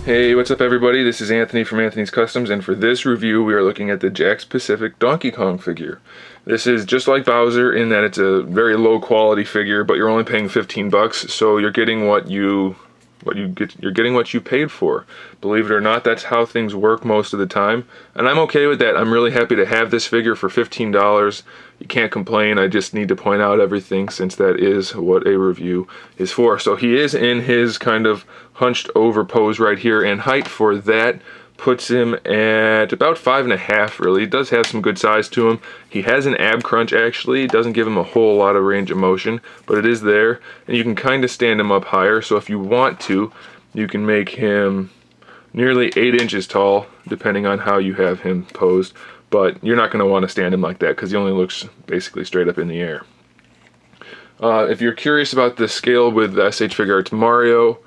Hey, what's up everybody? This is Anthony from Anthony's Customs, and for this review we are looking at the JAKKS Pacific Donkey Kong figure. This is just like Bowser in that it's a very low quality figure, but you're only paying 15 bucks, so you're getting you're getting what you paid for. Believe it or not, that's how things work most of the time, and I'm okay with that. I'm really happy to have this figure for $15. You can't complain. I just need to point out everything since that is what a review is for. So he is in his kind of hunched over pose right here, and height for that puts him at about 5.5 really. He does have some good size to him. He has an ab crunch actually. It doesn't give him a whole lot of range of motion, but it is there, and you can kind of stand him up higher. So if you want to, you can make him nearly 8 inches tall depending on how you have him posed, but you're not going to want to stand him like that because he only looks basically straight up in the air. If you're curious about the scale with the SH Figuarts Mario,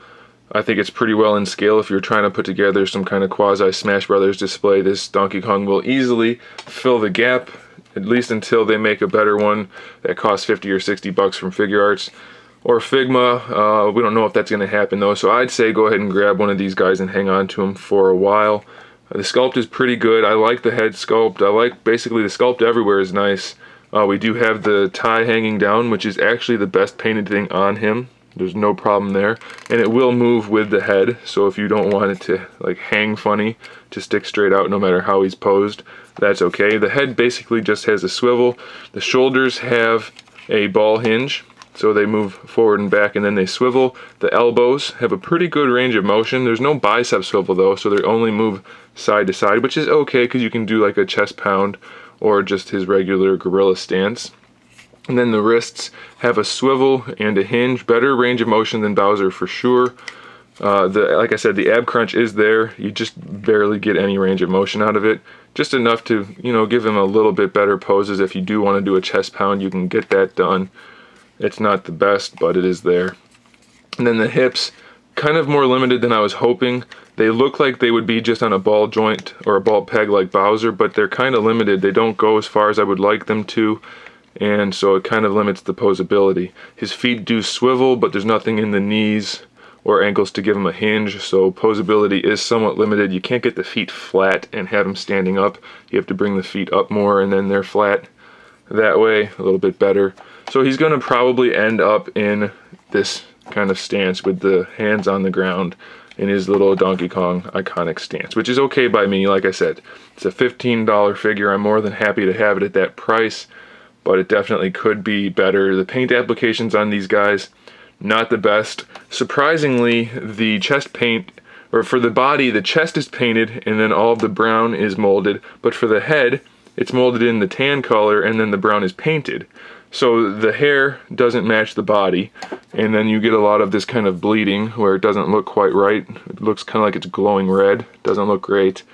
I think it's pretty well in scale. If you're trying to put together some kind of quasi Smash Brothers display, this Donkey Kong will easily fill the gap, at least until they make a better one that costs 50 or 60 bucks from Figuarts or Figma. We don't know if that's going to happen though, so I'd say go ahead and grab one of these guys and hang on to them for a while. The sculpt is pretty good. I like the head sculpt. I like basically the sculpt everywhere is nice. We do have the tie hanging down, which is actually the best painted thing on him. There's no problem there, and it will move with the head, so if you don't want it to like hang funny, to stick straight out no matter how he's posed, that's okay. The head basically just has a swivel. The shoulders have a ball hinge, so they move forward and back and then they swivel. The elbows have a pretty good range of motion. There's no bicep swivel though, so they only move side to side, which is okay because you can do like a chest pound or just his regular gorilla stance. And then the wrists have a swivel and a hinge, better range of motion than Bowser for sure. Like I said, the ab crunch is there. You just barely get any range of motion out of it. Just enough to, you know, give him a little bit better poses. If you do want to do a chest pound, you can get that done. It's not the best, but it is there. And then the hips, kind of more limited than I was hoping. They look like they would be just on a ball joint or a ball peg like Bowser, but they're kind of limited. They don't go as far as I would like them to, and so it kind of limits the posability. His feet do swivel, but there's nothing in the knees or ankles to give him a hinge, so posability is somewhat limited. You can't get the feet flat and have him standing up. You have to bring the feet up more and then they're flat. That way, a little bit better. So he's going to probably end up in this kind of stance with the hands on the ground in his little Donkey Kong iconic stance, which is okay by me. Like I said, it's a $15 figure. I'm more than happy to have it at that price, but it definitely could be better. The paint applications on these guys, not the best. Surprisingly, the chest paint, or for the body, the chest is painted and then all of the brown is molded, but for the head, it's molded in the tan color and then the brown is painted. So the hair doesn't match the body, and then you get a lot of this kind of bleeding where it doesn't look quite right. It looks kind of like it's glowing red. Doesn't look great.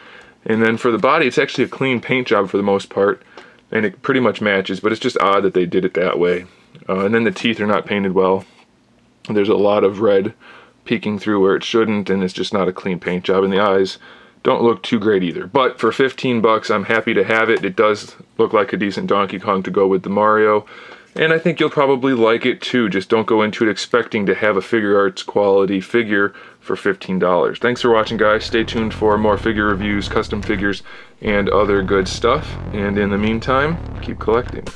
And then for the body, it's actually a clean paint job for the most part, and it pretty much matches, but it's just odd that they did it that way. And then the teeth are not painted well. There's a lot of red peeking through where it shouldn't, and it's just not a clean paint job. And the eyes don't look too great either. But for 15 bucks, I'm happy to have it. It does look like a decent Donkey Kong to go with the Mario, and I think you'll probably like it too. Just don't go into it expecting to have a Figuarts quality figure for $15. Thanks for watching, guys. Stay tuned for more figure reviews, custom figures, and other good stuff. And in the meantime, keep collecting.